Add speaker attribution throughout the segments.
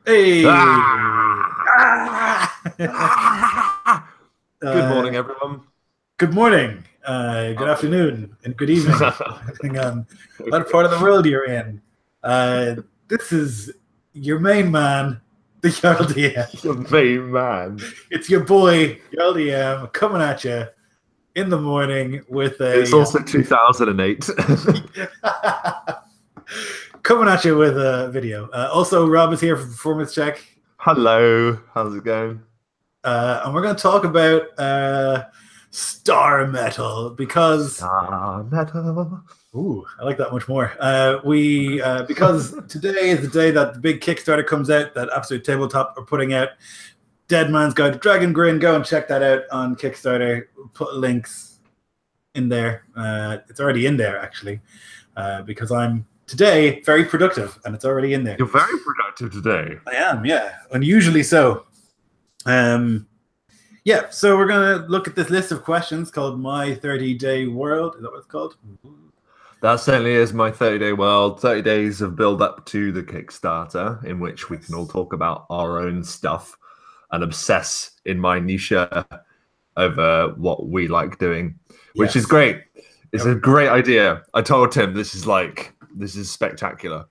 Speaker 1: Hey!
Speaker 2: Good morning, everyone.
Speaker 1: Good morning, good afternoon, and good evening, depending on what part of the world you're in. This is your main man, the YarlDM.
Speaker 2: Your main man.
Speaker 1: It's your boy, YarlDM, coming at you in the morning with a...
Speaker 2: It's also 2008.
Speaker 1: Coming at you with a video. Also, Rob is here for Performance Check.
Speaker 2: Hello, how's it going?
Speaker 1: And we're going to talk about STARMETAL because...
Speaker 2: STARMETAL.
Speaker 1: Ooh, I like that much more. Because today is the day that the big Kickstarter comes out, that Absolute Tabletop are putting out. Dead Man's Guide to Dragon Grin. Go and check that out on Kickstarter. We'll put links in there. It's already in there, actually, because I'm... today, very productive, and it's already in there.
Speaker 2: You're very productive today.
Speaker 1: I am, yeah. Unusually so. Yeah, so we're going to look at this list of questions called My30DayWorld. Is that what it's called?
Speaker 2: That certainly is My 30-Day World. 30 days of build-up to the Kickstarter, in which we can all talk about our own stuff and obsess in minutia over what we like doing, which is great. It's a great idea. I told Tim this is spectacular.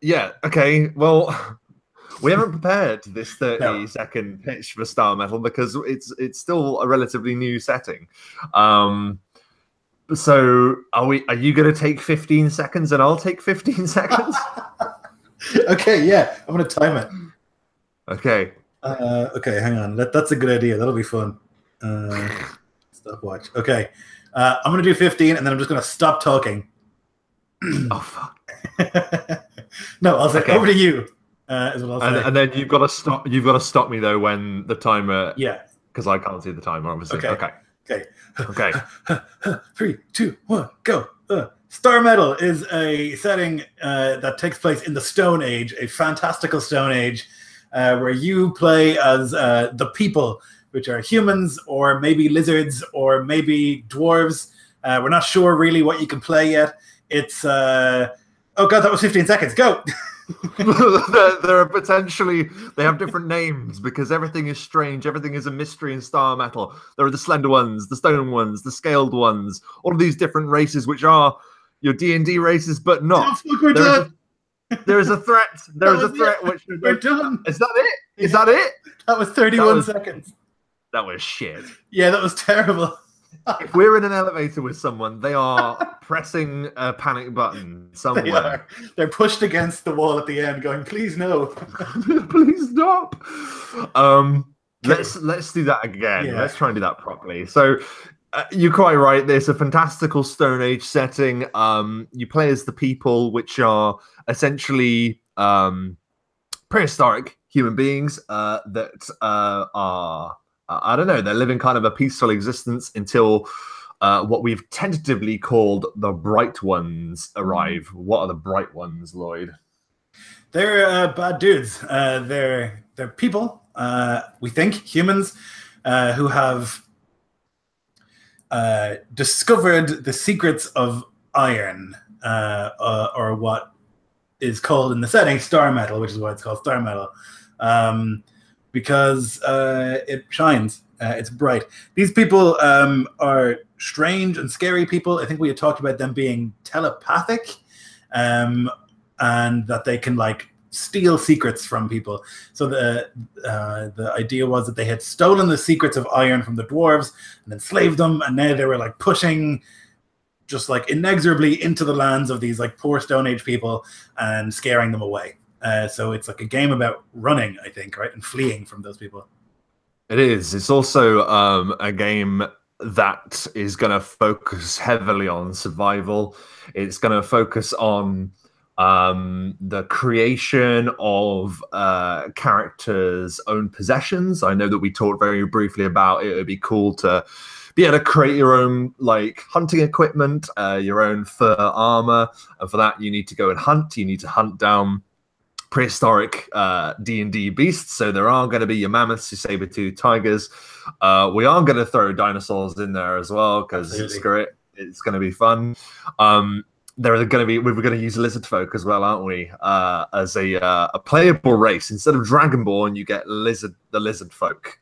Speaker 2: Yeah, okay. Well, we haven't prepared this 30-second pitch for STARMETAL because it's still a relatively new setting. So are you going to take 15 seconds and I'll take 15 seconds?
Speaker 1: Okay, yeah. I'm going to time it.
Speaker 2: Okay.
Speaker 1: Okay, hang on. That's a good idea. That'll be fun. Stopwatch. Okay. I'm going to do 15, and then I'm just going to stop talking.
Speaker 2: Oh, fuck.
Speaker 1: No, I'll say over to you. Is what I'll say.
Speaker 2: And then you've got to stop. You've got to stop me though when the timer.
Speaker 1: Yeah.
Speaker 2: Because I can't see the timer, obviously.
Speaker 1: Okay. 3, 2, 1, go. STARMETAL is a setting that takes place in the Stone Age, a fantastical Stone Age, where you play as the people, which are humans or maybe lizards or maybe dwarves. We're not sure really what you can play yet. It's oh god, that was 15 seconds. Go.
Speaker 2: There are potentially, they have different names because everything is strange. Everything is a mystery in STARMETAL. There are the slender ones, the stone ones, the scaled ones, all of these different races, which are your D&D races, but not. There is a threat. There is a threat. Which
Speaker 1: we're done.
Speaker 2: Is that it? Is that it?
Speaker 1: That was 31 seconds.
Speaker 2: That was shit.
Speaker 1: Yeah, that was terrible.
Speaker 2: If we're in an elevator with someone, they are pressing a panic button somewhere.
Speaker 1: They're pushed against the wall at the end going, please no.
Speaker 2: Please stop. Let's do that again. Yeah. Let's try and do that properly. So you're quite right. There's a fantastical Stone Age setting. You play as the people, which are essentially prehistoric human beings that are... I don't know, they're living kind of a peaceful existence until what we've tentatively called the Bright Ones arrive. What are the Bright Ones, Lloyd?
Speaker 1: They're bad dudes. They're people, we think, humans, who have discovered the secrets of iron, or what is called in the setting STARMETAL, which is why it's called STARMETAL. Because it shines, it's bright. These people are strange and scary people. I think we had talked about them being telepathic, and that they can like steal secrets from people. So the idea was that they had stolen the secrets of iron from the dwarves and enslaved them, and now they were like pushing just like inexorably into the lands of these like poor Stone Age people and scaring them away. So it's like a game about running, I think, right? And fleeing from those people.
Speaker 2: It is. It's also a game that is going to focus heavily on survival. It's going to focus on the creation of characters' own possessions. I know that we talked very briefly about it would be cool to be able to create your own like hunting equipment, your own fur armor. And for that, you need to go and hunt. You need to hunt down prehistoric D&D beasts. So there are going to be your mammoths, your saber-toothed tigers. We are going to throw dinosaurs in there as well because screw it, it's going to be fun. we're going to use lizard folk as well, aren't we? As a playable race. Instead of Dragonborn, you get the lizard folk,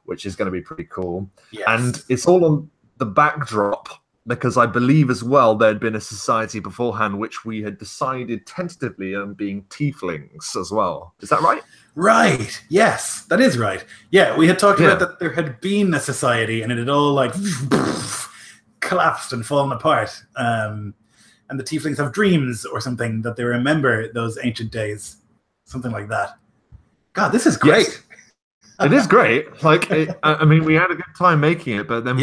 Speaker 2: which is going to be pretty cool.
Speaker 1: Yes.
Speaker 2: And it's all on the backdrop because I believe as well there'd been a society beforehand which we had decided tentatively on being tieflings as well. Is that right?
Speaker 1: Right. Yes, that is right. Yeah, we had talked about that there had been a society and it had all like collapsed and fallen apart. And the tieflings have dreams or something that they remember those ancient days, something like that. God, this is great.
Speaker 2: Yes. It is great. Like, I mean, we had a good time making it, but then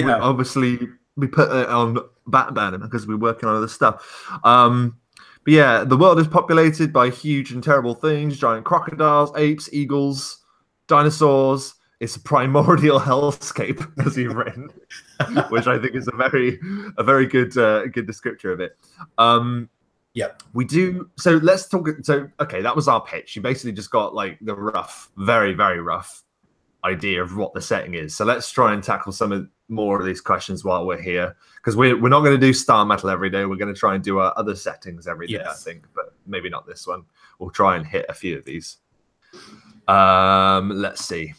Speaker 2: we put it on back burner because we're working on other stuff. But yeah, the world is populated by huge and terrible things: giant crocodiles, apes, eagles, dinosaurs. It's a primordial hellscape, as you've written, which I think is a very good descriptor of it. We do. So let's talk. So okay, that was our pitch. You basically just got like the rough, very rough idea of what the setting is. So let's try and tackle more of these questions while we're here, because we're not going to do Star Metal every day. We're going to try and do other settings every day, I think, but maybe not this one. We'll try and hit a few of these. Let's see.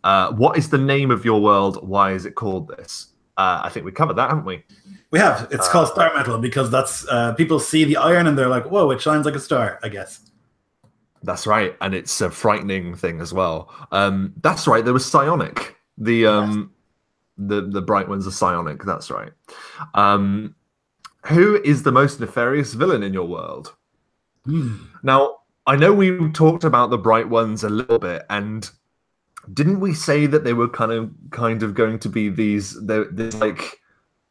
Speaker 2: What is the name of your world? Why is it called this? I think we covered that, haven't we?
Speaker 1: We have. It's called Star Metal because that's people see the iron and they're like, "Whoa, it shines like a star," I guess.
Speaker 2: That's right, and it's a frightening thing as well. That's right. There was psionic. The bright ones are psionic. That's right. Who is the most nefarious villain in your world? Now, I know we talked about the bright ones a little bit, and didn't we say that they were kind of going to be these like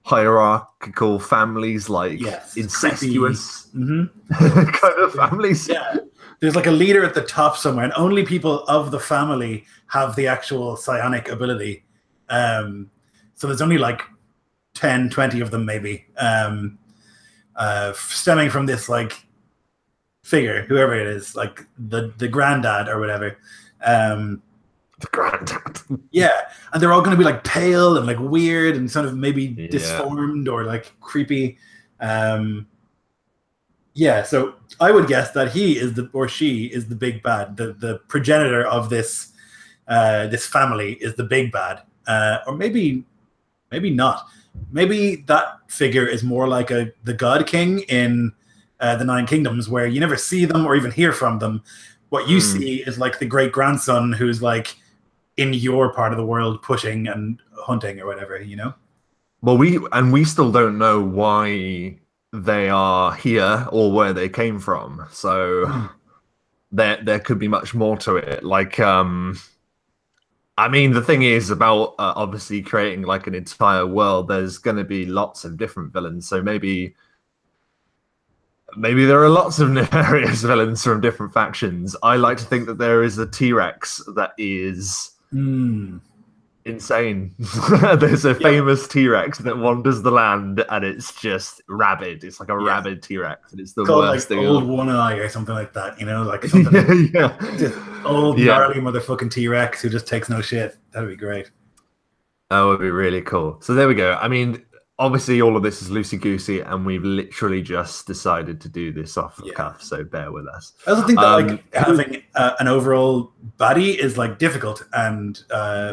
Speaker 2: hierarchical families, like incestuous kind of families?
Speaker 1: Yeah. There's like a leader at the top somewhere, and only people of the family have the actual psionic ability. So there's only like 10, 20 of them maybe, stemming from this like figure, whoever it is, like the granddad or whatever. The
Speaker 2: granddad.
Speaker 1: Yeah, and they're all going to be like pale and like weird and sort of maybe disformed or like creepy. Yeah, so I would guess that he is or she is the big bad. The progenitor of this this family is the big bad, or maybe not. Maybe that figure is more like the God King in the Nine Kingdoms, where you never see them or even hear from them. What you see is like the great grandson who's like in your part of the world pushing and hunting or whatever, you know.
Speaker 2: Well, we still don't know why they are here or where they came from, so there could be much more to it. Like, I mean, the thing is about obviously creating like an entire world. There's going to be lots of different villains, so maybe there are lots of nefarious villains from different factions. I like to think that there is a T-Rex that is insane. There's a famous T-Rex that wanders the land, and it's just rabid. It's like a rabid T-Rex, and it's the worst thing.
Speaker 1: Old One Eye or something like that, you know, like something just old gnarly motherfucking T-Rex who just takes no shit. That'd be great.
Speaker 2: That would be really cool. So there we go. I mean, obviously all of this is loosey-goosey, and we've literally just decided to do this off the cuff, so bear with us.
Speaker 1: I also think that like having an overall baddie is like difficult and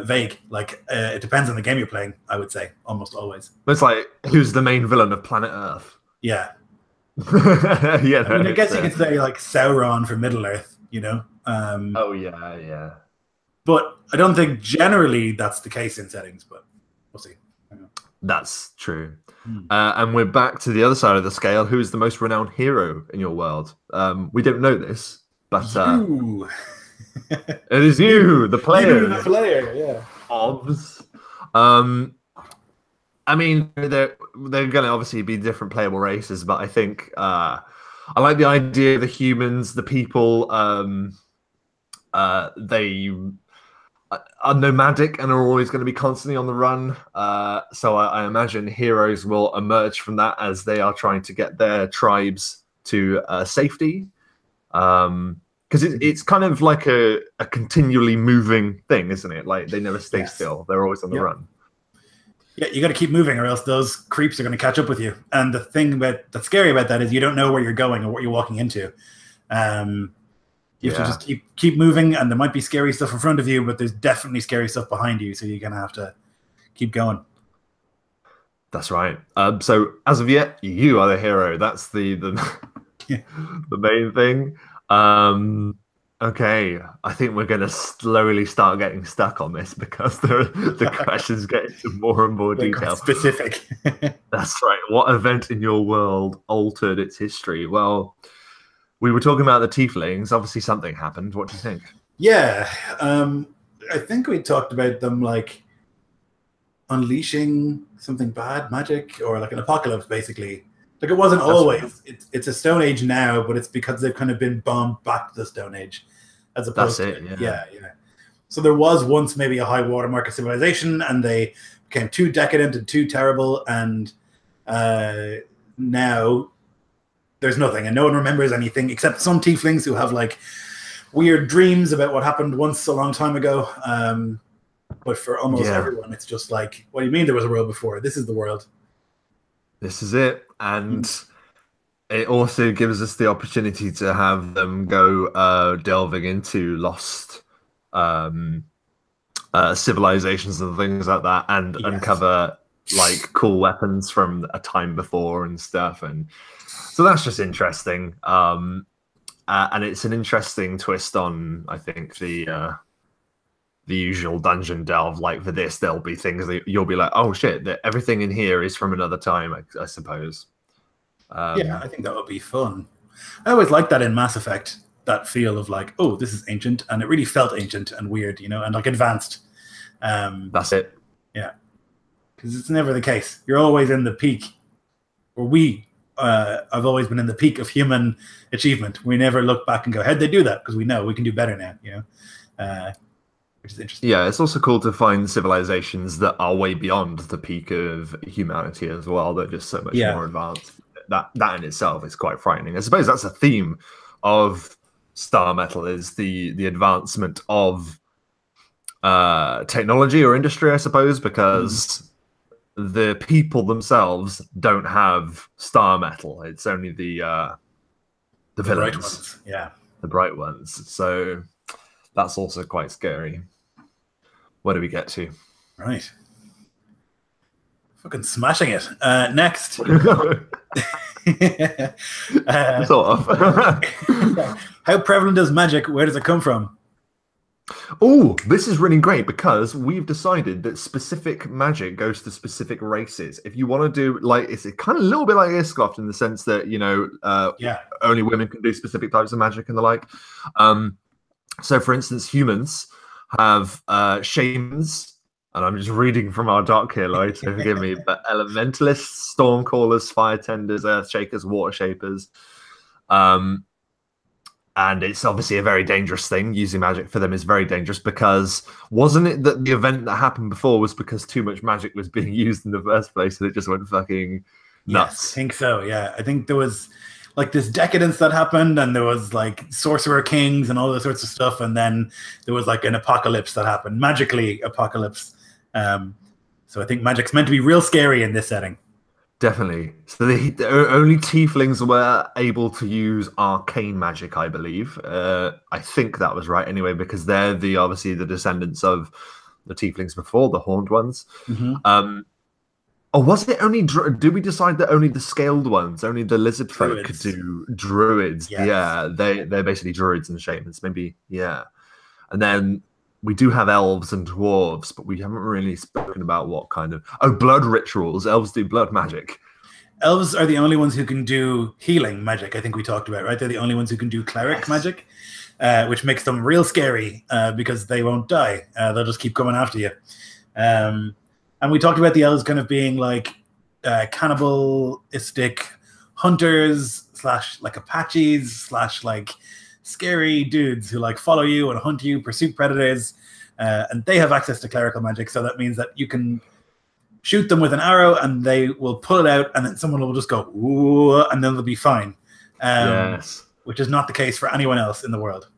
Speaker 1: vague. Like it depends on the game you're playing, I would say, almost always.
Speaker 2: It's like, who's the main villain of Planet Earth?
Speaker 1: Yeah.
Speaker 2: I
Speaker 1: mean, I guess you could say like Sauron for Middle-earth, you know?
Speaker 2: Oh, yeah.
Speaker 1: But I don't think generally that's the case in settings, but we'll see.
Speaker 2: That's true. And we're back to the other side of the scale. Who is the most renowned hero in your world? We don't know this, but it is you, the player.
Speaker 1: You, the player, yeah.
Speaker 2: Obs. I mean, they're going to obviously be different playable races, but I think I like the idea of the humans, the people. They are nomadic and are always going to be constantly on the run. So I imagine heroes will emerge from that as they are trying to get their tribes to safety. Because it's kind of like a continually moving thing, isn't it? Like they never stay still. They're always on the run.
Speaker 1: Yeah, you got to keep moving, or else those creeps are going to catch up with you. And the thing that's scary about that is you don't know where you're going or what you're walking into. You have to just keep moving, and there might be scary stuff in front of you, but there's definitely scary stuff behind you, so you're going to have to keep going.
Speaker 2: That's right. So as of yet, you are the hero. That's the
Speaker 1: Yeah.
Speaker 2: the main thing. Okay, I think we're going to slowly start getting stuck on this because the questions get into more and more detail.
Speaker 1: Specific.
Speaker 2: That's right. What event in your world altered its history? Well, we were talking about the tieflings. Obviously, something happened. What do you think?
Speaker 1: Yeah, I think we talked about them like unleashing something bad, magic, or like an apocalypse, basically. Like it wasn't always. It's a Stone Age now, but it's because they've kind of been bombed back to the Stone Age, as opposed to yeah. So there was once maybe a high watermark of civilization, and they became too decadent and too terrible, and now there's nothing, and no one remembers anything except some tieflings who have like weird dreams about what happened once a long time ago. But for almost everyone, it's just like, what do you mean there was a world before? This is the world.
Speaker 2: This is it. And it also gives us the opportunity to have them go delving into lost civilizations and things like that, and uncover like cool weapons from a time before and stuff. And so that's just interesting. And it's an interesting twist on, I think, the usual dungeon delve. Like for this, there'll be things that you'll be like, oh shit, everything in here is from another time, I suppose.
Speaker 1: Yeah, I think that would be fun. I always like that in Mass Effect, that feel of like, oh, this is ancient, and it really felt ancient and weird, you know, and like advanced.
Speaker 2: That's it.
Speaker 1: Yeah, because it's never the case. You're always in the peak, or I've always been in the peak of human achievement. We never look back and go, how'd they do that? Because we know we can do better now, you know. Which is interesting.
Speaker 2: Yeah, it's also cool to find civilizations that are way beyond the peak of humanity as well. They're just so much more advanced. That in itself is quite frightening. I suppose that's a theme of STARMETAL, is the advancement of technology or industry, I suppose, because the people themselves don't have STARMETAL. It's only the villains,
Speaker 1: bright ones. Yeah,
Speaker 2: the bright ones. So that's also quite scary. Where do we get to?
Speaker 1: Right. Fucking smashing it. Next.
Speaker 2: Sort of.
Speaker 1: How prevalent is magic? Where does it come from?
Speaker 2: Oh, this is really great because we've decided that specific magic goes to specific races. If you want to do like, it's kind of a little bit like Iskloft in the sense that, you know, only women can do specific types of magic and the like. So, for instance, humans have shamans, and I'm just reading from our doc here, Lloyd, so forgive me, but elementalists, stormcallers, fire tenders, earth shakers, water shapers. And it's obviously a very dangerous thing. Using magic for them is very dangerous because wasn't it that the event that happened before was because too much magic was being used in the first place and it just went fucking nuts?
Speaker 1: Yes, I think so, yeah. I think there was like this decadence that happened, and there was like sorcerer kings and all those sorts of stuff, and then there was like an apocalypse that happened, magically apocalypse. So I think magic's meant to be real scary in this setting.
Speaker 2: Definitely. So the only tieflings were able to use arcane magic, I believe. I think that was right anyway, because they're obviously the descendants of the tieflings before, the horned ones. Or was it only? Did we decide that only the scaled ones, only the lizard folk could do druids? Yes. Yeah, they're basically druids and shamans, maybe. Yeah, and then we do have elves and dwarves, but we haven't really spoken about what kind of blood rituals. Elves do blood magic.
Speaker 1: Elves are the only ones who can do healing magic. I think we talked about, right? They're the only ones who can do cleric magic, which makes them real scary because they won't die. They'll just keep coming after you. And we talked about the elves kind of being like cannibalistic hunters / like Apaches / like scary dudes who like follow you and hunt you, pursue predators, and they have access to clerical magic. So that means that you can shoot them with an arrow and they will pull it out, and then someone will just go, ooh, and then they'll be fine.
Speaker 2: Yes.
Speaker 1: Which is not the case for anyone else in the world.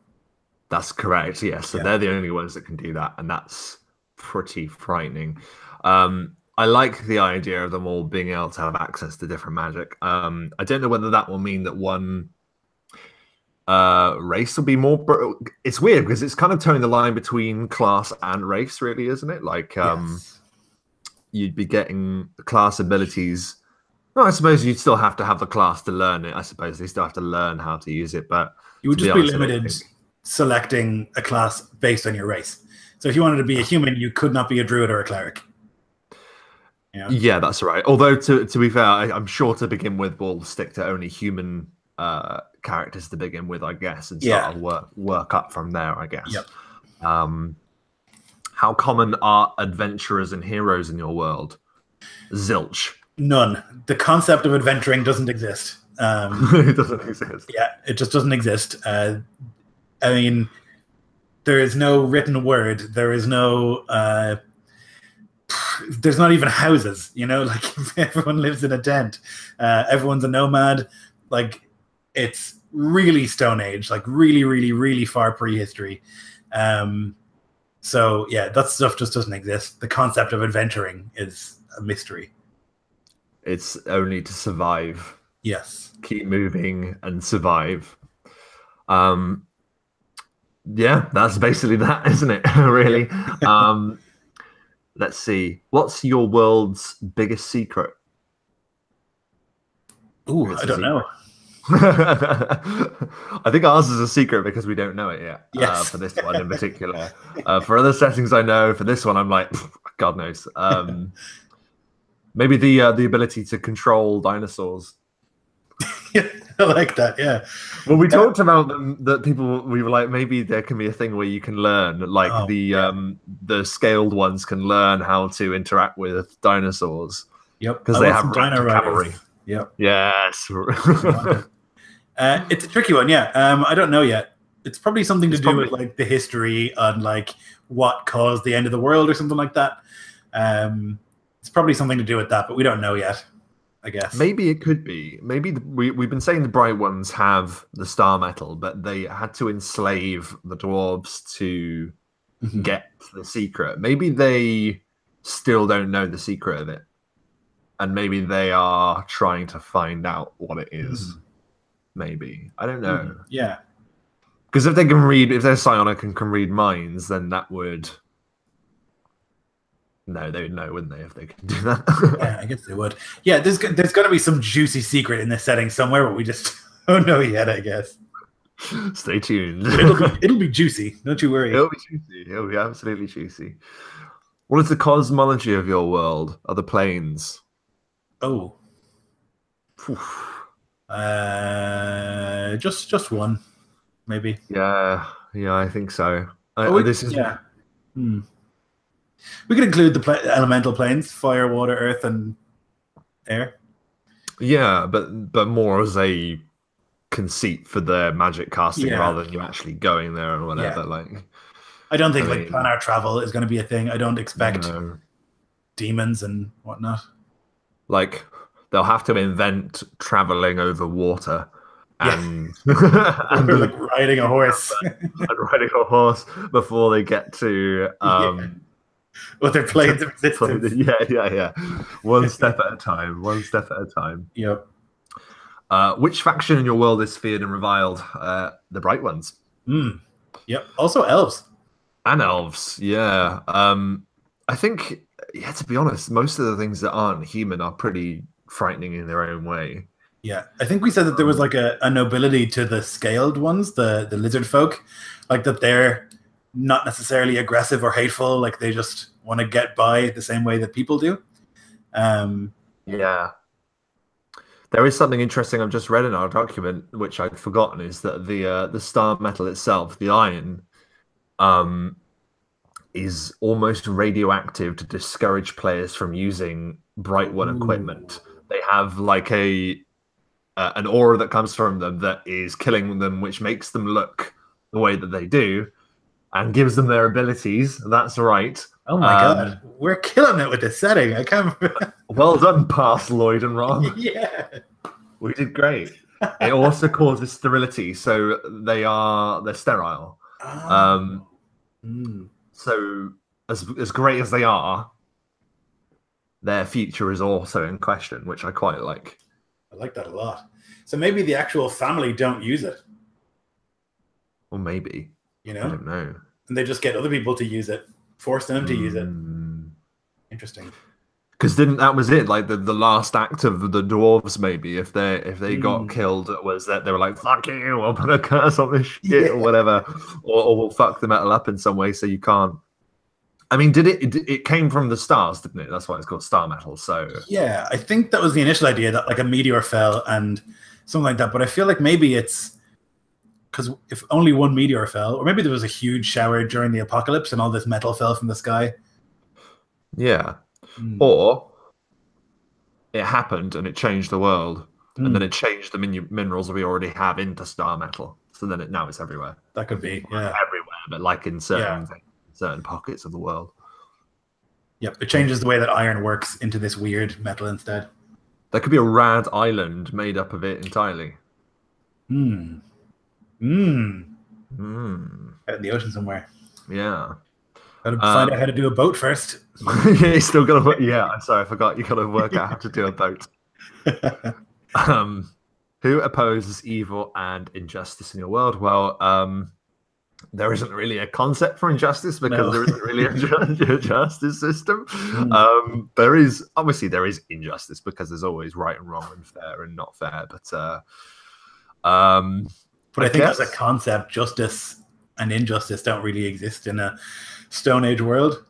Speaker 2: That's correct, yes. So they're the only ones that can do that, and that's pretty frightening. I like the idea of them all being able to have access to different magic. I don't know whether that will mean that one race will be more. It's weird because it's kind of towing the line between class and race, really, isn't it? Like,
Speaker 1: Yes.
Speaker 2: you'd be getting class abilities. Well, I suppose you'd still have to have the class to learn it. I suppose they still have to learn how to use it, but
Speaker 1: You would
Speaker 2: to be
Speaker 1: just be
Speaker 2: honest, I don't
Speaker 1: limited
Speaker 2: think-
Speaker 1: selecting a class based on your race. So if you wanted to be a human, you could not be a druid or a cleric. Yeah.
Speaker 2: Yeah, that's right. Although to be fair, I'm sure to begin with we'll stick to only human characters to begin with, I guess, and start to work up from there, I guess.
Speaker 1: Yep.
Speaker 2: How common are adventurers and heroes in your world? Zilch.
Speaker 1: None. The concept of adventuring doesn't exist.
Speaker 2: It doesn't exist.
Speaker 1: Yeah, it just doesn't exist. I mean, there is no written word. There is no. There's not even houses. You know, like everyone lives in a tent. Everyone's a nomad. Like it's really Stone Age. Like really, really, really far prehistory. So yeah, that stuff just doesn't exist. The concept of adventuring is a mystery.
Speaker 2: It's only to survive.
Speaker 1: Yes.
Speaker 2: Keep moving and survive. Yeah, that's basically that, isn't it? Really. Let's see. What's your world's biggest secret?
Speaker 1: Ooh, I don't know.
Speaker 2: I think ours is a secret because we don't know it yet.
Speaker 1: Yes.
Speaker 2: For this one in particular. For other settings, I know. For this one, I'm like, God knows. Maybe the ability to control dinosaurs.
Speaker 1: I like that. Yeah.
Speaker 2: Well, we talked about them. That people, we were like, maybe there can be a thing where you can learn, like the scaled ones can learn how to interact with dinosaurs.
Speaker 1: Yep.
Speaker 2: Because they have
Speaker 1: dino
Speaker 2: cavalry.
Speaker 1: Yep.
Speaker 2: Yes.
Speaker 1: It's a tricky one. Yeah. I don't know yet. It's probably something to do with like the history and like what caused the end of the world or something like that. It's probably something to do with that, but we don't know yet, I guess.
Speaker 2: Maybe it could be. Maybe we've been saying the bright ones have the star metal, but they had to enslave the dwarves to get the secret. Maybe they still don't know the secret of it. And maybe they are trying to find out what it is. Maybe. I don't know.
Speaker 1: Yeah.
Speaker 2: Because if they can read, if they're psionic and can read minds, then that would... No, they would know, wouldn't they, if they could do that?
Speaker 1: Yeah, I guess they would. Yeah, there's got to be some juicy secret in this setting somewhere, but we just don't know yet, I guess.
Speaker 2: Stay tuned.
Speaker 1: It'll be juicy. Don't you worry.
Speaker 2: It'll be juicy. It'll be absolutely juicy. What is the cosmology of your world? Are the planes?
Speaker 1: Oh. Just one, maybe.
Speaker 2: Yeah, I think so.
Speaker 1: This is We could include the elemental planes: fire, water, earth, and air.
Speaker 2: Yeah, but more as a conceit for their magic casting rather than you actually going there or whatever. Like,
Speaker 1: I don't think like planar travel is going to be a thing. I don't expect demons and whatnot.
Speaker 2: Like, they'll have to invent traveling over water and,
Speaker 1: and like riding a horse.
Speaker 2: And riding a horse before they get to
Speaker 1: with their planes of existence.
Speaker 2: Yeah. One step at a time. One step at a time.
Speaker 1: Yep.
Speaker 2: Which faction in your world is feared and reviled? The Bright Ones.
Speaker 1: Yep. Also elves.
Speaker 2: And elves, yeah. I think, to be honest, most of the things that aren't human are pretty frightening in their own way.
Speaker 1: Yeah. I think we said that there was like a nobility to the scaled ones, the lizard folk, like that they're not necessarily aggressive or hateful, like they just want to get by the same way that people do.
Speaker 2: Yeah. There is something interesting I've just read in our document, which I'd forgotten, is that the star metal itself, the iron, is almost radioactive to discourage players from using Bright One equipment. They have like an aura that comes from them that is killing them, which makes them look the way that they do and gives them their abilities. That's right.
Speaker 1: Oh my god, we're killing it with this setting. I can't.
Speaker 2: Well done, past Lloyd and Ron.
Speaker 1: Yeah,
Speaker 2: we did great. It also causes sterility, so they're sterile. So as great as they are, their future is also in question, which I quite like.
Speaker 1: I like that a lot. So maybe the actual family don't use it.
Speaker 2: Or maybe.
Speaker 1: You
Speaker 2: I
Speaker 1: know?
Speaker 2: don't know.
Speaker 1: And they just get other people to use it, force them to use it. Interesting.
Speaker 2: Because that was it? Like the last act of the dwarves, maybe if they got killed, was that they were like, "Fuck you! I'll put a curse on this shit," or whatever, or we'll fuck the metal up in some way so you can't. I mean, it came from the stars, didn't it? That's why it's called star metal. So
Speaker 1: yeah, I think that was the initial idea, that like a meteor fell and something like that. But I feel like maybe it's because if only one meteor fell, or maybe there was a huge shower during the apocalypse and all this metal fell from the sky.
Speaker 2: Yeah. Or it happened and it changed the world, and then it changed the minerals we already have into star metal. So then now it's everywhere.
Speaker 1: That could be, yeah.
Speaker 2: Everywhere, but like in certain pockets of the world.
Speaker 1: Yep, it changes the way that iron works into this weird metal instead.
Speaker 2: There could be a rad island made up of it entirely.
Speaker 1: Out in the ocean somewhere.
Speaker 2: Yeah.
Speaker 1: Gotta find out how to do a boat first.
Speaker 2: Yeah, you still gotta work. Yeah, I'm sorry, I forgot. You gotta work out how to do a boat. Who opposes evil and injustice in your world? Well, there isn't really a concept for injustice because there isn't really a justice system. There is injustice because there's always right and wrong and fair and not fair. But
Speaker 1: I think as a concept, justice and injustice don't really exist in a Stone Age world.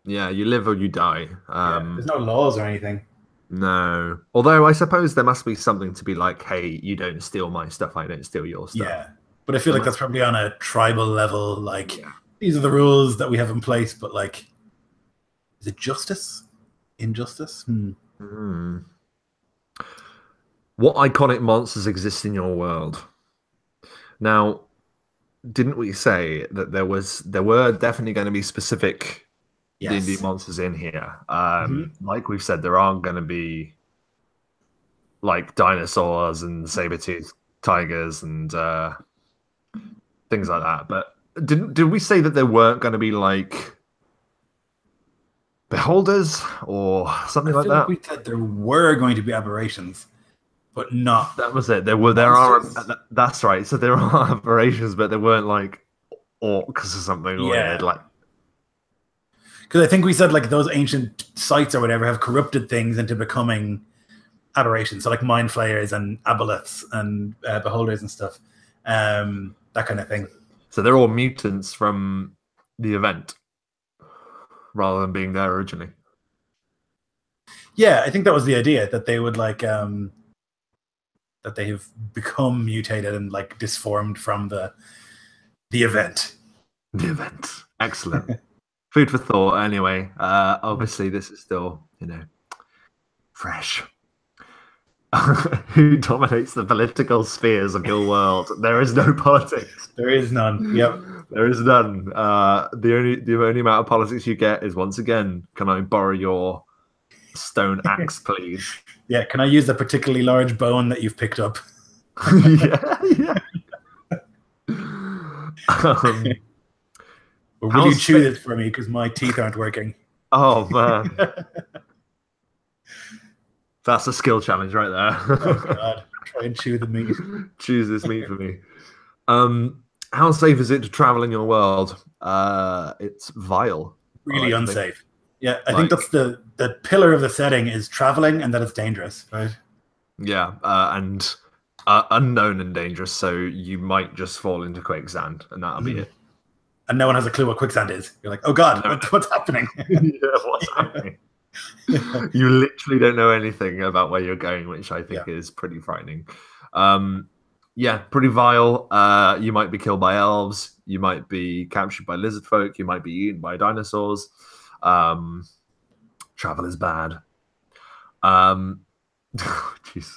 Speaker 2: Yeah, you live or you die.
Speaker 1: There's no laws or anything.
Speaker 2: No. Although I suppose there must be something to be like, hey, you don't steal my stuff, I don't steal your stuff.
Speaker 1: Yeah. But I feel like that's probably on a tribal level. Like, these are the rules that we have in place. But, like, is it justice? Injustice?
Speaker 2: What iconic monsters exist in your world? Now, didn't we say that there were definitely going to be specific D&D monsters in here? Like we've said, there aren't going to be like dinosaurs and saber-toothed tigers and things like that. But did we say that there weren't going to be like beholders or something like that?
Speaker 1: We said there were going to be aberrations, but not.
Speaker 2: That was it. There are. That's right. So there are aberrations, but there weren't like orcs or something weird. Like,
Speaker 1: because I think we said like those ancient sites or whatever have corrupted things into becoming aberrations. So like mind flayers and aboleths and beholders and stuff. That kind of thing.
Speaker 2: So they're all mutants from the event rather than being there originally.
Speaker 1: Yeah, I think that was the idea, that they would like that they have become mutated and like disformed from the event.
Speaker 2: The event. Excellent. Food for thought anyway. Obviously this is still, fresh. Who dominates the political spheres of your world? There is no politics.
Speaker 1: There is none. Yep.
Speaker 2: There is none. The only amount of politics you get is, once again, can I borrow your stone axe, please?
Speaker 1: Yeah, can I use a particularly large bone that you've picked up?
Speaker 2: yeah.
Speaker 1: Or will you chew this for me because my teeth aren't working?
Speaker 2: Oh, man. That's a skill challenge right there.
Speaker 1: Oh, God. Try and chew the meat.
Speaker 2: Choose this meat for me. How safe is it to travel in your world? It's vile.
Speaker 1: Really unsafe. Yeah, I think that's the pillar of the setting is traveling and that it's dangerous, right?
Speaker 2: Yeah, and unknown and dangerous, so you might just fall into quicksand, and that'll be it.
Speaker 1: And no one has a clue what quicksand is. You're like, oh God, what's happening?
Speaker 2: What's happening? You literally don't know anything about where you're going, which I think is pretty frightening. Pretty vile. You might be killed by elves. You might be captured by lizard folk. You might be eaten by dinosaurs. Travel is bad. Jeez.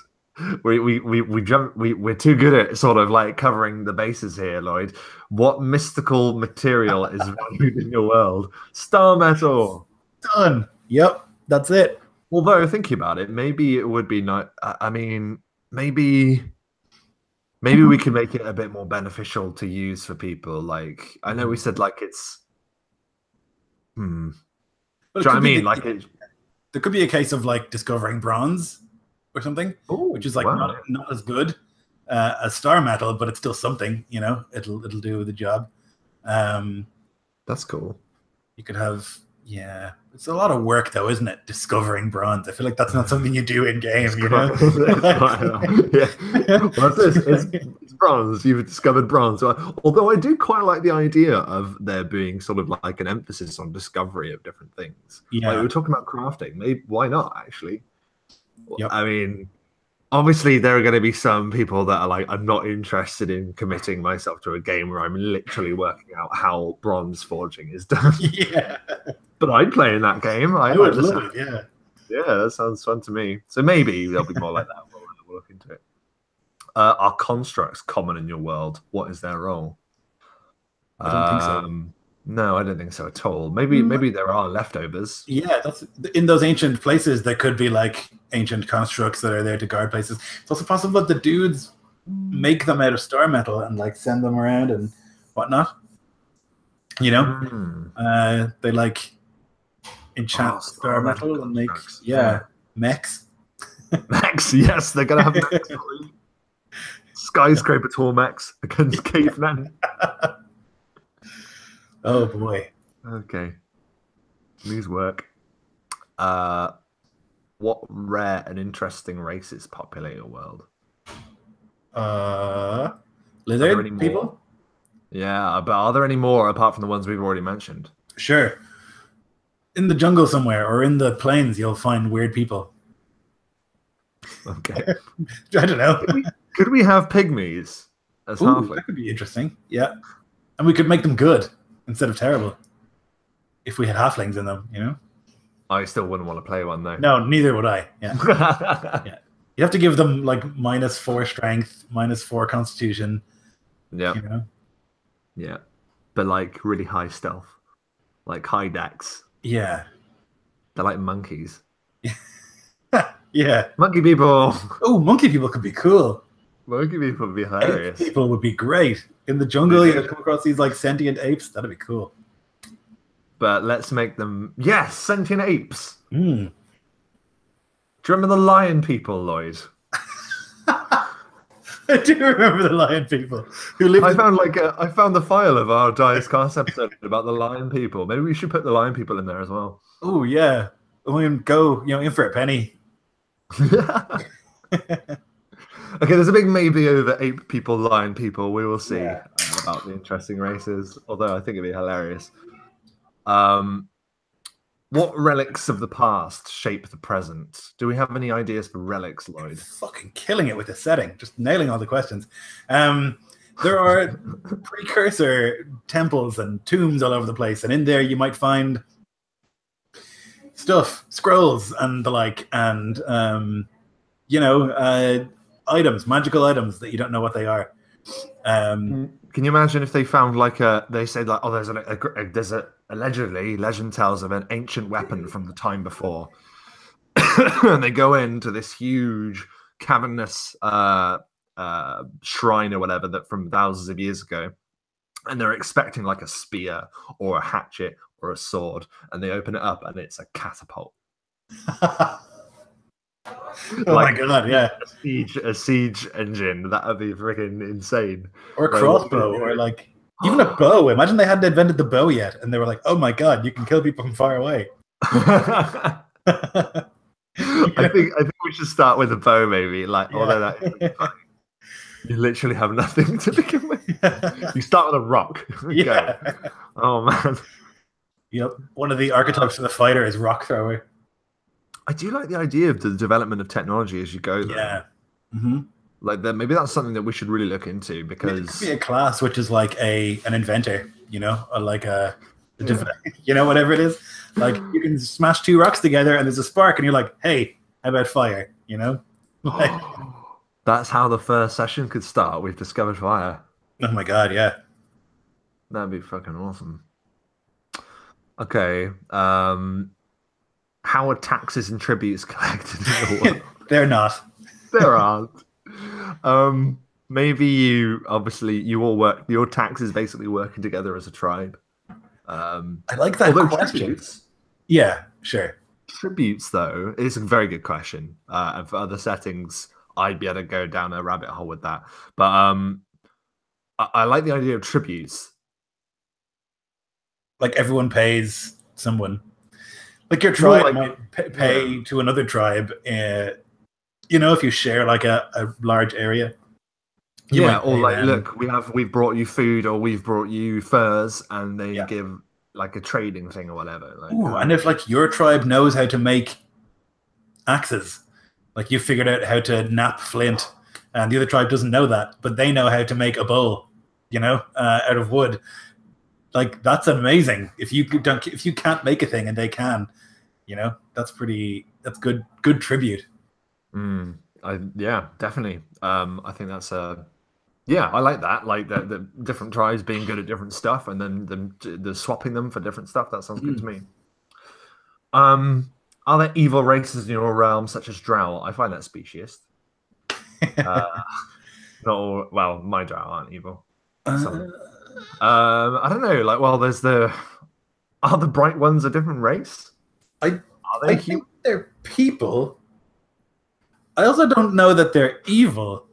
Speaker 2: We're too good at sort of like covering the bases here, Lloyd. What mystical material is valued in your world? Star metal.
Speaker 1: Done. Yep, that's it.
Speaker 2: Although thinking about it, maybe it would be nice. I mean, maybe we can make it a bit more beneficial to use for people. Like, I know we said like it's. Do you know what I mean? Like it.
Speaker 1: there could be a case of like discovering bronze or something,
Speaker 2: Ooh,
Speaker 1: which is like
Speaker 2: wow.
Speaker 1: not as good as star metal, but it's still something. You know, it'll do the job.
Speaker 2: That's cool.
Speaker 1: You could have, yeah. It's a lot of work, though, isn't it? Discovering bronze. I feel like that's not something you do in game. You know?
Speaker 2: Yeah. Well, it's bronze. You've discovered bronze. Although I do quite like the idea of there being sort of like an emphasis on discovery of different things.
Speaker 1: Yeah.
Speaker 2: Like we were talking about crafting. Maybe why not? Actually,
Speaker 1: Yep.
Speaker 2: I mean, obviously there are going to be some people that are like, I'm not interested in committing myself to a game where I'm literally working out how bronze forging is done.
Speaker 1: Yeah.
Speaker 2: But I'd play in that game.
Speaker 1: I would love it, yeah.
Speaker 2: Yeah, that sounds fun to me. So maybe there'll be more like that. We'll look into it. Are constructs common in your world? What is their role?
Speaker 1: I don't think so.
Speaker 2: No, I don't think so at all. Maybe there are leftovers.
Speaker 1: Yeah, that's in those ancient places. There could be like ancient constructs that are there to guard places. It's also possible that the dudes make them out of star metal and like send them around and whatnot. You know, they like enchant star metal and make mechs.
Speaker 2: Mechs, yes, they're gonna have mechs. Skyscraper tall mechs against cavemen.
Speaker 1: Oh boy.
Speaker 2: Okay. These work. What rare and interesting races populate your world?
Speaker 1: Lizard people?
Speaker 2: Yeah, but are there any more apart from the ones we've already mentioned?
Speaker 1: Sure. In the jungle somewhere or in the plains, you'll find weird people.
Speaker 2: Okay.
Speaker 1: I don't know.
Speaker 2: Could we have pygmies as halflings?
Speaker 1: That could be interesting. Yeah. And we could make them good instead of terrible. If we had halflings in them, you know?
Speaker 2: I still wouldn't want to play one, though.
Speaker 1: No, neither would I. Yeah. Yeah. You have to give them like -4 strength, -4 constitution.
Speaker 2: Yeah.
Speaker 1: You know?
Speaker 2: Yeah. But like really high stealth. Like high dex.
Speaker 1: Yeah.
Speaker 2: They're like monkeys.
Speaker 1: Yeah.
Speaker 2: Monkey people.
Speaker 1: Oh, monkey people could be cool.
Speaker 2: Monkey people would be hilarious.
Speaker 1: Ape people would be great. In the jungle, you come across these like sentient apes. That'd be cool.
Speaker 2: But let's make them, yes, sentient apes.
Speaker 1: Mm.
Speaker 2: Do you remember the lion people, Lloyd?
Speaker 1: I do remember the lion people who lived.
Speaker 2: I found the file of our Dice Cast episode about the lion people. Maybe we should put the lion people in there as well.
Speaker 1: Oh yeah, I mean, go in for a penny.
Speaker 2: Okay, there's a big maybe over ape people, lion people. We will see about the interesting races. Although I think it'd be hilarious. What relics of the past shape the present? Do we have any ideas for relics, Lloyd?
Speaker 1: Fucking killing it with the setting, just nailing all the questions. There are precursor temples and tombs all over the place, and in there you might find stuff, scrolls, and the like, and items, magical items that you don't know what they are.
Speaker 2: Can you imagine if they found they said like, oh, there's allegedly legend tells of an ancient weapon from the time before, and they go into this huge cavernous shrine or whatever that from thousands of years ago, and they're expecting like a spear or a hatchet or a sword, and they open it up and it's a catapult.
Speaker 1: Oh my god, yeah.
Speaker 2: A siege engine. That would be freaking insane.
Speaker 1: Or a crossbow, or like even a bow. Imagine they hadn't invented the bow yet, and they were like, "Oh my god, you can kill people from far away."
Speaker 2: I think we should start with a bow, maybe. Although that is funny. You literally have nothing to begin with. You start with a rock.
Speaker 1: Yeah.
Speaker 2: Oh man.
Speaker 1: Yep. One of the archetypes of the fighter is rock thrower.
Speaker 2: I do like the idea of the development of technology as you go, though.
Speaker 1: Yeah. Mm-hmm.
Speaker 2: Like that, maybe that's something that we should really look into because
Speaker 1: it could be a class which is like an inventor, or like whatever it is. Like you can smash two rocks together and there's a spark, and you're like, hey, how about fire? Like,
Speaker 2: that's how the first session could start. We've discovered fire.
Speaker 1: Oh my god, yeah.
Speaker 2: That'd be fucking awesome. Okay. How are taxes and tributes collected in the world?
Speaker 1: They're not.
Speaker 2: There aren't. Maybe you all work. Your taxes basically working together as a tribe.
Speaker 1: I like that question.
Speaker 2: Tributes,
Speaker 1: yeah, sure.
Speaker 2: tributes, though, it's a very good question. And for other settings, I'd be able to go down a rabbit hole with that. But I like the idea of tributes.
Speaker 1: Like everyone pays someone. Like your tribe might pay to another tribe. You know, if you share like a large area.
Speaker 2: Or like, look, we've brought you food, or we've brought you furs, and they give like a trading thing or whatever. Like,
Speaker 1: ooh, and if like your tribe knows how to make axes, like you figured out how to knap flint, and the other tribe doesn't know that, but they know how to make a bow, you know, out of wood. Like that's amazing. If you can't make a thing and they can, you know, that's good tribute.
Speaker 2: Yeah, definitely. I think that's I like that. Like the different tribes being good at different stuff, and then the swapping them for different stuff. That sounds good to me. Are there evil races in your realm, such as Drow? I find that speciest. Not all, well, my Drow aren't evil. I don't know. Like, well, are the Bright Ones a different race?
Speaker 1: I think they're people. I also don't know that they're evil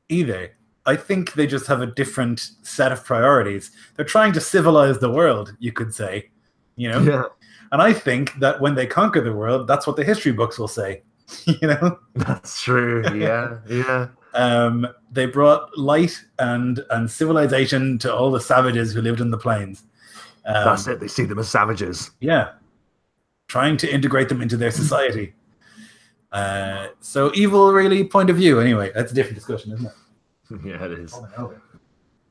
Speaker 1: either. I think they just have a different set of priorities. They're trying to civilize the world, you could say, you know?
Speaker 2: Yeah.
Speaker 1: And I think that when they conquer the world, that's what the history books will say, you know?
Speaker 2: That's true. Yeah, yeah.
Speaker 1: They brought light and civilization to all the savages who lived in the plains.
Speaker 2: That's it. They see them as savages.
Speaker 1: Yeah. Trying to integrate them into their society. So evil, really, point of view. Anyway, that's a different discussion, isn't it?
Speaker 2: Yeah, it is.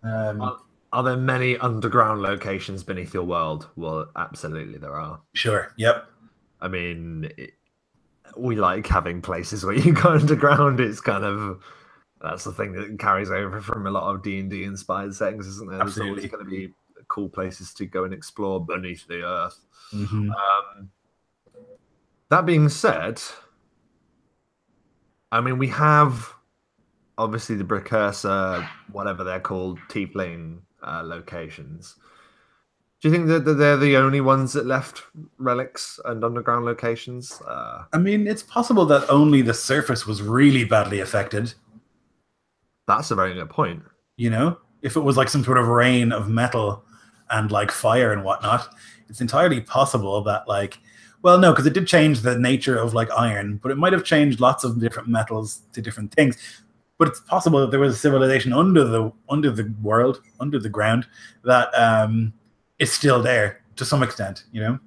Speaker 2: Are there many underground locations beneath your world? Well, absolutely there are.
Speaker 1: Sure, yep.
Speaker 2: I mean, we like having places where you go underground. It's kind of, that's the thing that carries over from a lot of D&D inspired settings, isn't there?
Speaker 1: Absolutely.
Speaker 2: There's always going to be cool places to go and explore beneath the earth.
Speaker 1: Mm-hmm.
Speaker 2: That being said, I mean, we have obviously the precursor, whatever they're called, tiefling locations. Do you think that they're the only ones that left relics and underground locations?
Speaker 1: I mean, it's possible that only the surface was really badly affected.
Speaker 2: That's a very good point.
Speaker 1: You know, if it was like some sort of rain of metal and like fire and whatnot, it's entirely possible that like, well, no, because it did change the nature of like iron, but it might have changed lots of different metals to different things. But it's possible that there was a civilization under the world, under the ground, that is still there to some extent, you know?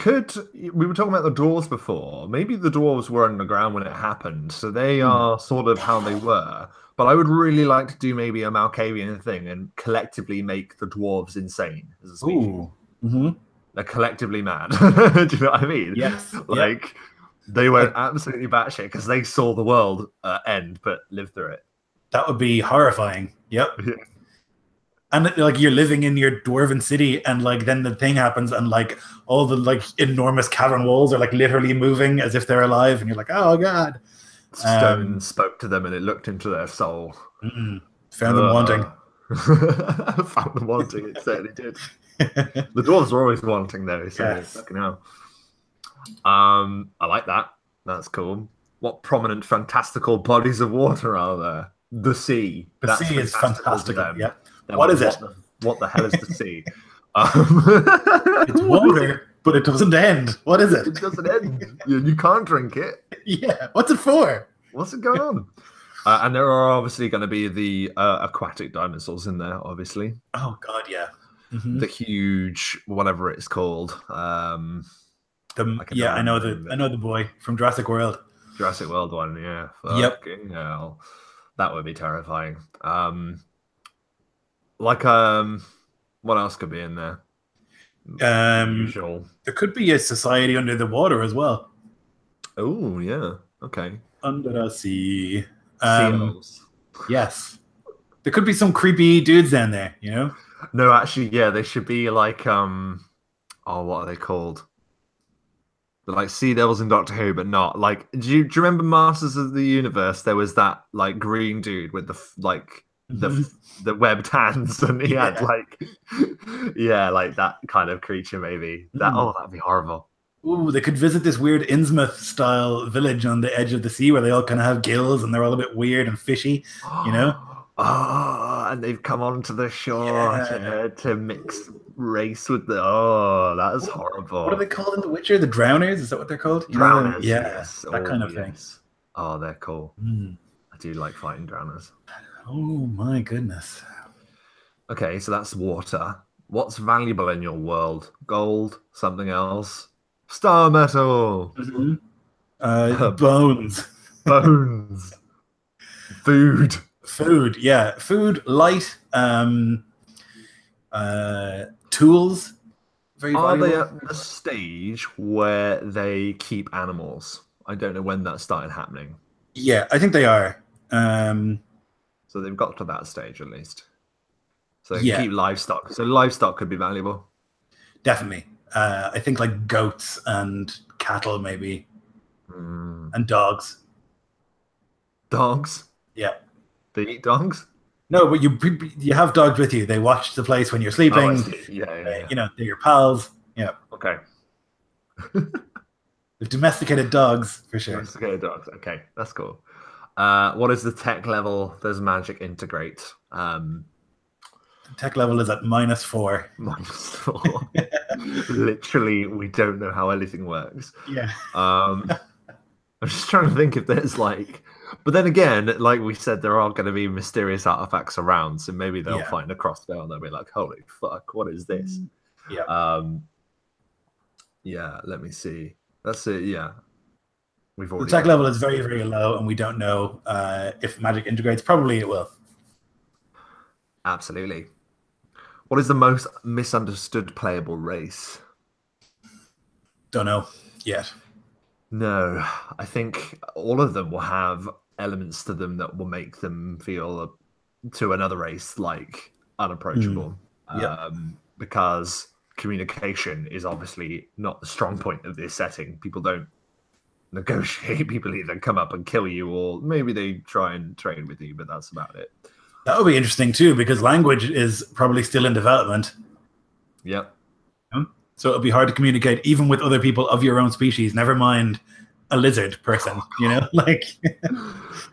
Speaker 2: We were talking about the dwarves before. Maybe the dwarves were underground when it happened, so they are sort of how they were. But I would really like to do maybe a Malkavian thing and collectively make the dwarves insane as a species.
Speaker 1: Ooh. Mm-hmm.
Speaker 2: They're collectively mad. Do you know what I mean?
Speaker 1: Yes.
Speaker 2: Like, they went absolutely batshit because they saw the world end, but lived through it.
Speaker 1: That would be horrifying. Yep.
Speaker 2: Yeah.
Speaker 1: And like you're living in your dwarven city, and like then the thing happens, and like all the like enormous cavern walls are like literally moving as if they're alive, and you're like, oh god.
Speaker 2: Stone spoke to them, and it looked into their soul.
Speaker 1: Found them wanting.
Speaker 2: Found them wanting. It certainly did. The dwarves are always wanting, though. So
Speaker 1: yes.
Speaker 2: Fucking hell. I like that. That's cool. What prominent, fantastical bodies of water are there? The sea.
Speaker 1: The sea is fantastic. Yeah.
Speaker 2: What is it? What the hell is the sea?
Speaker 1: It's water, but it doesn't end. What is it?
Speaker 2: It doesn't end. You can't drink it.
Speaker 1: Yeah. What's it for?
Speaker 2: What's it going on? And there are obviously going to be the aquatic dinosaurs in there, obviously.
Speaker 1: Oh God, yeah.
Speaker 2: Mm-hmm. The huge, whatever it's called.
Speaker 1: I know the boy from Jurassic World.
Speaker 2: Jurassic World one, yeah.
Speaker 1: Yep.
Speaker 2: Hell. That would be terrifying. What else could be in there? Usual.
Speaker 1: There could be a society under the water as well.
Speaker 2: Oh yeah. Okay.
Speaker 1: Under the sea.
Speaker 2: Seals.
Speaker 1: Yes. There could be some creepy dudes down there, you know?
Speaker 2: No, actually, yeah, they should be like what are they called? They're like sea devils in Doctor Who, but not like. Do you remember Masters of the Universe? There was that like green dude with the webbed hands, and he had like like that kind of creature. Maybe that'd be horrible.
Speaker 1: Ooh, they could visit this weird Innsmouth-style village on the edge of the sea where they all kind of have gills and they're all a bit weird and fishy, you know?
Speaker 2: Oh, and they've come onto the shore
Speaker 1: Yeah.
Speaker 2: to mix race with the. Oh, that is horrible.
Speaker 1: What are they called in The Witcher? The Drowners? Is that what they're called? You know,
Speaker 2: Drowners,
Speaker 1: yeah,
Speaker 2: yes.
Speaker 1: that kind of thing.
Speaker 2: Oh, they're cool.
Speaker 1: Mm.
Speaker 2: I do like fighting drowners.
Speaker 1: Oh my goodness.
Speaker 2: Okay, so that's water. What's valuable in your world? Gold, something else? Star metal.
Speaker 1: Bones.
Speaker 2: Bones. Food.
Speaker 1: Food, yeah. Food, light, tools. Very
Speaker 2: Are
Speaker 1: valuable.
Speaker 2: they at the stage where they keep animals? I don't know when that started happening.
Speaker 1: Yeah, I think they are.
Speaker 2: So they've got to that stage at least. So they can keep livestock. So livestock could be valuable.
Speaker 1: Definitely. I think like goats and cattle maybe. And dogs.
Speaker 2: Dogs?
Speaker 1: Yeah.
Speaker 2: They eat dogs?
Speaker 1: No, but you have dogs with you. They watch the place when you're sleeping.
Speaker 2: Oh, yeah.
Speaker 1: You know, they're your pals. Yeah.
Speaker 2: Okay.
Speaker 1: They've domesticated dogs for sure.
Speaker 2: Domesticated dogs. Okay, that's cool. What is the tech level? Does magic integrate?
Speaker 1: The tech level is at -4.
Speaker 2: -4. Literally, we don't know how anything works.
Speaker 1: Yeah.
Speaker 2: I'm just trying to think if there's like, but then again, like we said, there are going to be mysterious artifacts around, so maybe they'll find a crossbow and they'll be like, "Holy fuck, what is this?"
Speaker 1: Yeah.
Speaker 2: Yeah. Let me see. That's it. Yeah. We've already.
Speaker 1: The tech level is very, very low, and we don't know if magic integrates. Probably it will.
Speaker 2: Absolutely. What is the most misunderstood playable race?
Speaker 1: Don't know yet.
Speaker 2: No, I think all of them will have elements to them that will make them feel to another race like unapproachable. Because communication is obviously not the strong point of this setting. People don't negotiate. People either come up and kill you or maybe they try and train with you, but that's about it.
Speaker 1: That would be interesting too, because language is probably still in development.
Speaker 2: Yep.
Speaker 1: So it'll be hard to communicate even with other people of your own species, never mind a lizard person, you know? Like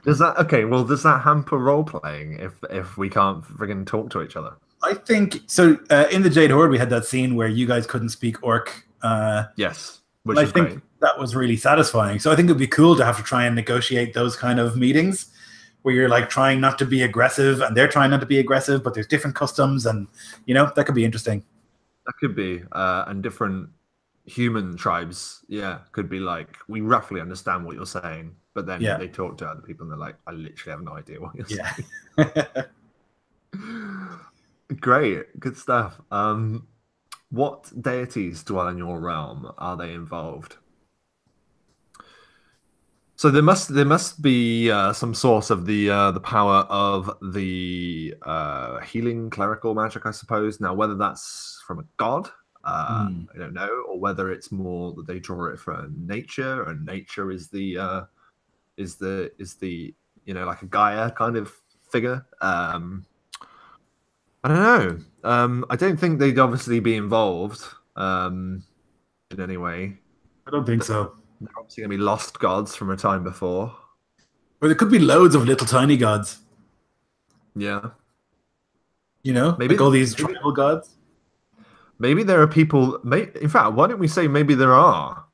Speaker 2: does that hamper role playing if we can't friggin' talk to each other?
Speaker 1: I think so. In the Jade Horde, we had that scene where you guys couldn't speak Orc.
Speaker 2: Yes, which
Speaker 1: I
Speaker 2: is
Speaker 1: think
Speaker 2: great.
Speaker 1: That was really satisfying. So I think it'd be cool to have to try and negotiate those kind of meetings where you're like trying not to be aggressive and they're trying not to be aggressive, but there's different customs and, you know, that could be interesting.
Speaker 2: That could be, and different human tribes, could be like, we roughly understand what you're saying, but then they talk to other people and they're like, I literally have no idea what you're saying. Great, good stuff. What deities dwell in your realm? Are they involved? So there must be some source of the power of the healing clerical magic, I suppose. Now, whether that's from a god, I don't know, or whether it's more that they draw it from nature, and nature is the you know, like a Gaia kind of figure. I don't know. I don't think they'd obviously be involved in any way.
Speaker 1: I don't think so.
Speaker 2: They're obviously going to be lost gods from a time before.
Speaker 1: Or there could be loads of little tiny gods.
Speaker 2: Yeah.
Speaker 1: You know, maybe like all these tribal gods.
Speaker 2: Maybe there are people. In fact, why don't we say maybe there are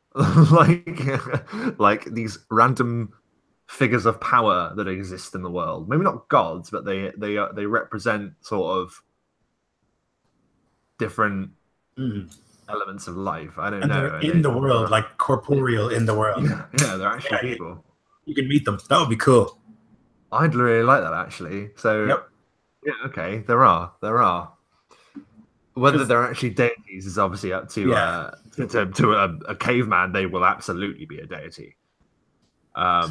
Speaker 2: like these random figures of power that exist in the world? Maybe not gods, but they represent sort of different elements of life. I don't know.
Speaker 1: They're in the world, like corporeal in the world.
Speaker 2: Yeah, they're actually people.
Speaker 1: You can meet them. That would be cool.
Speaker 2: I'd really like that, actually. So, yeah, okay, there are. Whether they're actually deities is obviously up to a caveman. They will absolutely be a deity.
Speaker 1: That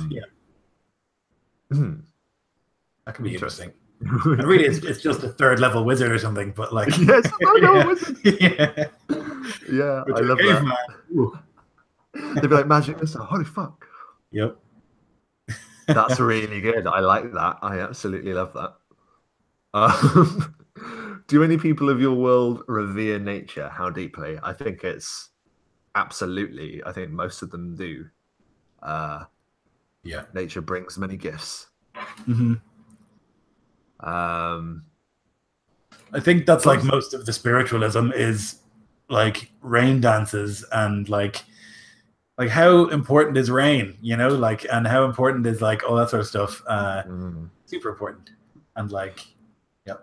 Speaker 1: could be interesting. Really, it's just a third level wizard or something, but like
Speaker 2: yes, wizard. Yeah, I love that. They'd be like magic missile. Holy fuck!
Speaker 1: Yep,
Speaker 2: that's really good. I like that. I absolutely love that. Do any people of your world revere nature? How deeply? I think it's absolutely. I think most of them do.
Speaker 1: Yeah.
Speaker 2: Nature brings many gifts.
Speaker 1: Mm-hmm.
Speaker 2: Um,
Speaker 1: I think that's like most of the spiritualism is like rain dances and like how important is rain, you know, like, and how important is like all that sort of stuff. Super important. And like, yeah.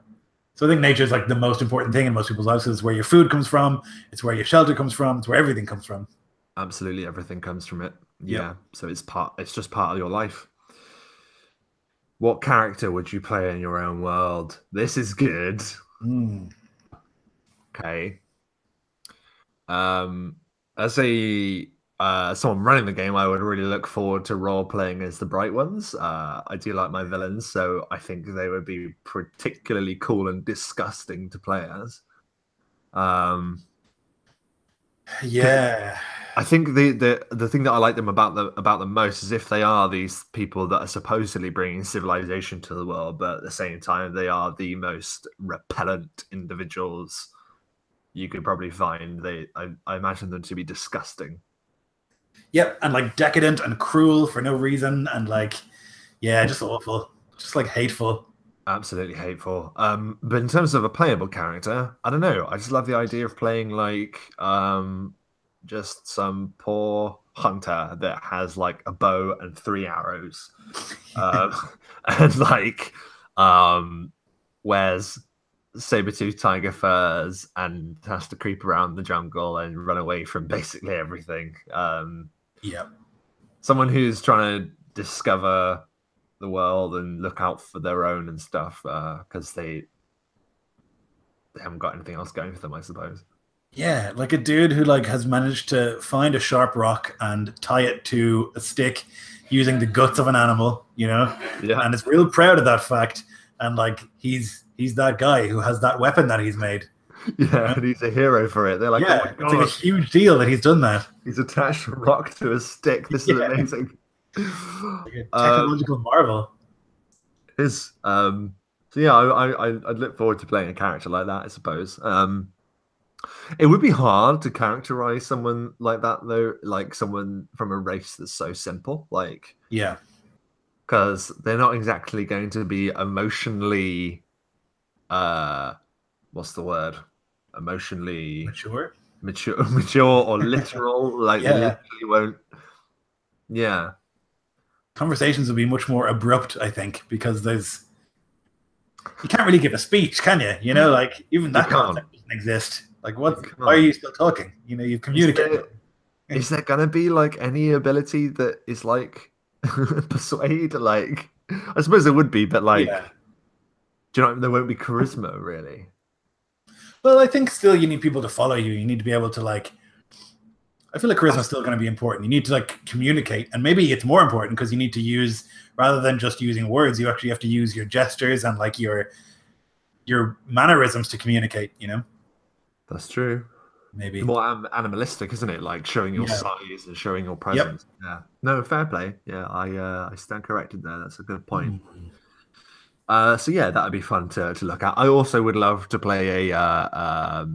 Speaker 1: So I think nature is like the most important thing in most people's lives. It's where your food comes from. It's where your shelter comes from. It's where everything comes from.
Speaker 2: Absolutely, everything comes from it.
Speaker 1: Yep.
Speaker 2: Yeah. So it's just part of your life. What character would you play in your own world? This is good. Okay. As a someone running the game, I would really look forward to role playing as the bright ones. I do like my villains, so I think they would be particularly cool and disgusting to play as.
Speaker 1: Yeah.
Speaker 2: I think the thing that I like them about them most is if they are these people that are supposedly bringing civilization to the world, but at the same time they are the most repellent individuals you could probably find. I imagine them to be disgusting.
Speaker 1: Yep, and like decadent and cruel for no reason, and like, yeah, just awful, just like hateful.
Speaker 2: Absolutely hateful. But in terms of a playable character, I don't know. I just love the idea of playing like just some poor hunter that has like a bow and 3 arrows, and like wears saber-tooth tiger furs and has to creep around the jungle and run away from basically everything.
Speaker 1: Yeah,
Speaker 2: someone who's trying to discover the world and look out for their own and stuff, because they haven't got anything else going for them, I suppose.
Speaker 1: Yeah, like a dude who like has managed to find a sharp rock and tie it to a stick using the guts of an animal, you know?
Speaker 2: Yeah.
Speaker 1: And is real proud of that fact. And like he's that guy who has that weapon that he's made.
Speaker 2: Yeah, you know? And he's a hero for it. They're like,
Speaker 1: yeah,
Speaker 2: oh my God.
Speaker 1: It's like a huge deal that he's done that.
Speaker 2: He's attached a rock to a stick. This is amazing.
Speaker 1: Like a technological marvel.
Speaker 2: Is so yeah, I'd look forward to playing a character like that, I suppose. It would be hard to characterize someone like that though, like someone from a race that's so simple, like
Speaker 1: yeah,
Speaker 2: because they're not exactly going to be emotionally what's the word, emotionally mature or literal. Like they literally won't. Yeah,
Speaker 1: conversations would be much more abrupt, I think, because you can't really give a speech, can you? You know, like even that concept doesn't exist. Like, why are you still talking? You know, you've communicated.
Speaker 2: Is there gonna be like any ability that is like persuade? Like, I suppose there would be, but like, do you know, there won't be charisma really.
Speaker 1: Well, I think still you need people to follow you. You need to be able to like. I feel like charisma is still going to be important. You need to like communicate, and maybe it's more important because you need to use, rather than just using words, you actually have to use your gestures and like your mannerisms to communicate. You know.
Speaker 2: That's true.
Speaker 1: Maybe
Speaker 2: more animalistic, isn't it? Like showing your size and showing your presence. Yep. Yeah. No, fair play. Yeah, I stand corrected there. That's a good point. So yeah, that would be fun to look at. I also would love to play a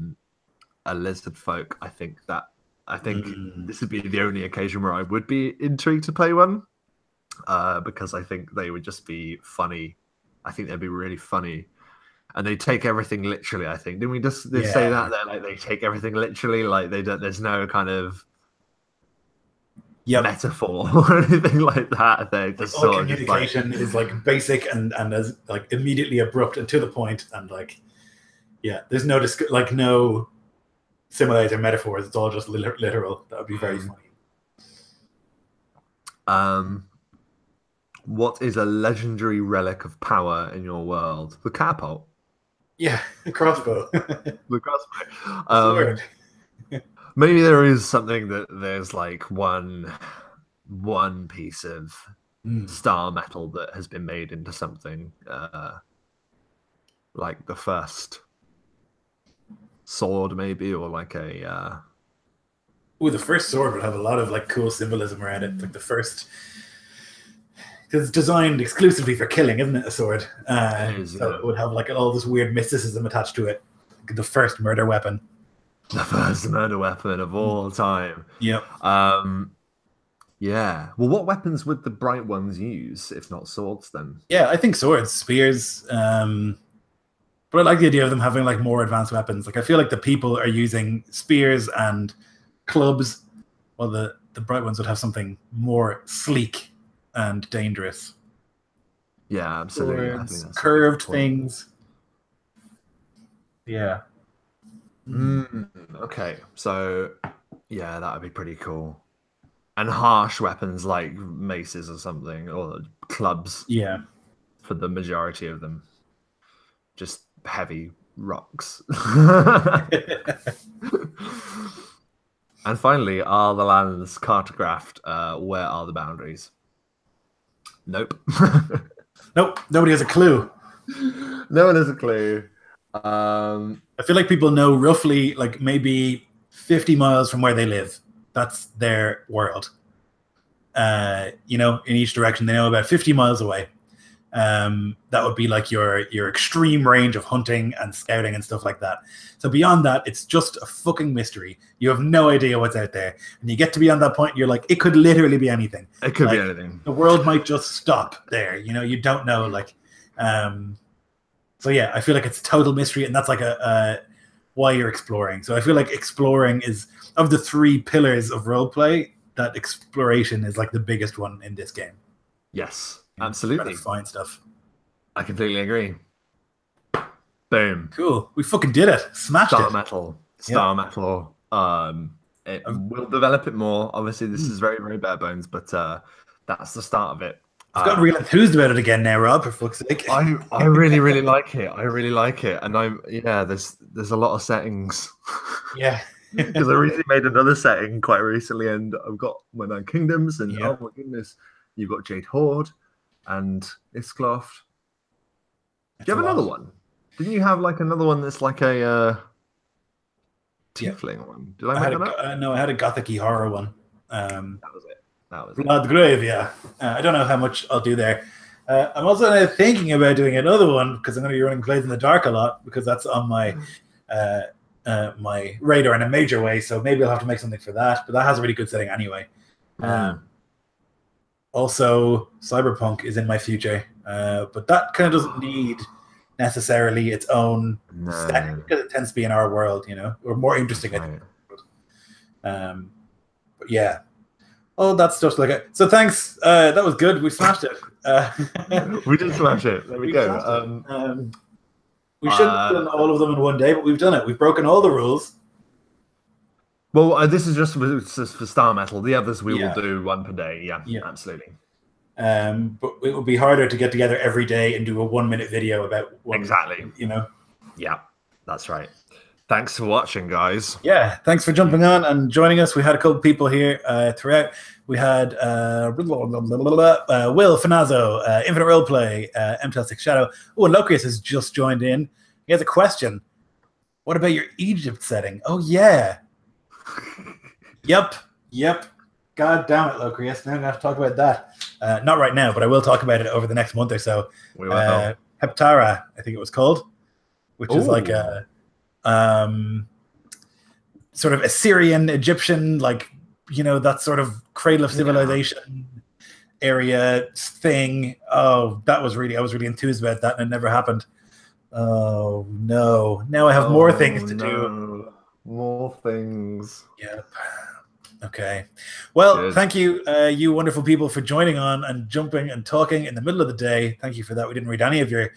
Speaker 2: lizard folk. I think this would be the only occasion where I would be intrigued to play one, because I think they would just be funny. I think they'd be really funny. And they take everything literally, I think. Didn't we just say that? They're like, they take everything literally, like there's no kind of metaphor or anything like that. They just
Speaker 1: all communication is like basic and as like immediately abrupt and to the point, and like there's no no similes or metaphors. It's all just literal. That would be very
Speaker 2: funny. What is a legendary relic of power in your world? The catapult.
Speaker 1: Yeah, the crossbow.
Speaker 2: The crossbow. Maybe there is something that there's like one piece of star metal that has been made into something like the first sword, maybe, or like a.
Speaker 1: The first sword would have a lot of like cool symbolism around it. Like the first. Because it's designed exclusively for killing, isn't it? A sword. So it would have like all this weird mysticism attached to it. The first murder weapon.
Speaker 2: The first murder weapon of all time.
Speaker 1: Yep.
Speaker 2: Yeah. Well, what weapons would the bright ones use, if not swords, then?
Speaker 1: Yeah, I think swords, spears. But I like the idea of them having like more advanced weapons. Like I feel like the people are using spears and clubs, while the bright ones would have something more sleek and dangerous.
Speaker 2: Yeah, absolutely.
Speaker 1: Swords,
Speaker 2: I think that's
Speaker 1: curved things. Yeah.
Speaker 2: Okay, so yeah, that would be pretty cool. And harsh weapons like maces or something, or clubs.
Speaker 1: Yeah.
Speaker 2: For the majority of them, just heavy rocks. And finally, are the lands cartographed? Where are the boundaries? Nope.
Speaker 1: Nope. Nobody has a clue.
Speaker 2: No one has a clue.
Speaker 1: I feel like people know roughly, like maybe 50 miles from where they live. That's their world. You know, in each direction, they know about 50 miles away. That would be like your extreme range of hunting and scouting and stuff like that. So beyond that, it's just a fucking mystery. You have no idea what's out there, and you get to beyond that point, and you're like, it could literally be anything.
Speaker 2: It could
Speaker 1: like,
Speaker 2: be anything.
Speaker 1: The world might just stop there. You know, you don't know. Like, so yeah, I feel like it's total mystery, and that's like a why you're exploring. So I feel like exploring is, of the 3 pillars of roleplay, that exploration is like the biggest one in this game.
Speaker 2: Yes, absolutely.
Speaker 1: To find stuff.
Speaker 2: I completely agree. Boom.
Speaker 1: Cool. We fucking did it. Smashed it.
Speaker 2: STARMETAL. It will develop it more. Obviously, this is very, very bare bones, but that's the start of it.
Speaker 1: I've gotten real enthused about it again now, Rob, for fuck's sake.
Speaker 2: I really, really like it. I really like it. And there's a lot of settings.
Speaker 1: Yeah.
Speaker 2: Because I recently made another setting quite recently, and I've got my 9 kingdoms, and oh my goodness, you've got Jade Horde and Iscloft. Do you have another one? Didn't you have like another one that's like a tiefling one? Did I make that up?
Speaker 1: No, I had a gothic-y horror one.
Speaker 2: That was it.
Speaker 1: Bloodgrave, yeah. I don't know how much I'll do there. I'm also thinking about doing another one because I'm going to be running Blades in the Dark a lot because that's on my my radar in a major way. So maybe I'll have to make something for that. But that has a really good setting anyway. Also, Cyberpunk is in my future, but that kind of doesn't need necessarily its own setting because it tends to be in our world, you know, or more interesting. Right. But yeah, all that stuff's like it. So thanks. That was good. We smashed it.
Speaker 2: We did smash it. There we go.
Speaker 1: We shouldn't have done all of them in one day, but we've done it. We've broken all the rules.
Speaker 2: Well, this is just for STARMETAL. The others we will do one per day. Yeah, absolutely.
Speaker 1: But it would be harder to get together every day and do a 1-minute video about one.
Speaker 2: Exactly.
Speaker 1: You know?
Speaker 2: Yeah, that's right. Thanks for watching, guys.
Speaker 1: Yeah, thanks for jumping on and joining us. We had a couple people here throughout. We had Will Finazzo, Infinite Roleplay, MTL6 Shadow. Oh, and Locrius has just joined in. He has a question. What about your Egypt setting? Oh, yeah. Yep. God damn it, Locrius. Now I'm going to have to talk about that. Not right now, but I will talk about it over the next month or so.
Speaker 2: We will.
Speaker 1: Heptara, I think it was called, which is like a sort of Assyrian, Egyptian, like, you know, that sort of cradle of civilization area thing. Oh, I was really enthused about that, and it never happened. Oh no! Now I have more things to do.
Speaker 2: More things.
Speaker 1: Yep. Okay. Well, thank you, you wonderful people, for joining on and jumping and talking in the middle of the day. Thank you for that. We didn't read any of your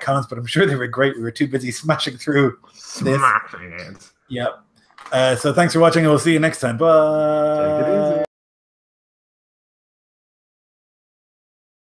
Speaker 1: comments, but I'm sure they were great. We were too busy smashing through this.
Speaker 2: Smashing it.
Speaker 1: Yep. So thanks for watching, and we'll see you next time. Bye.
Speaker 2: Take it easy.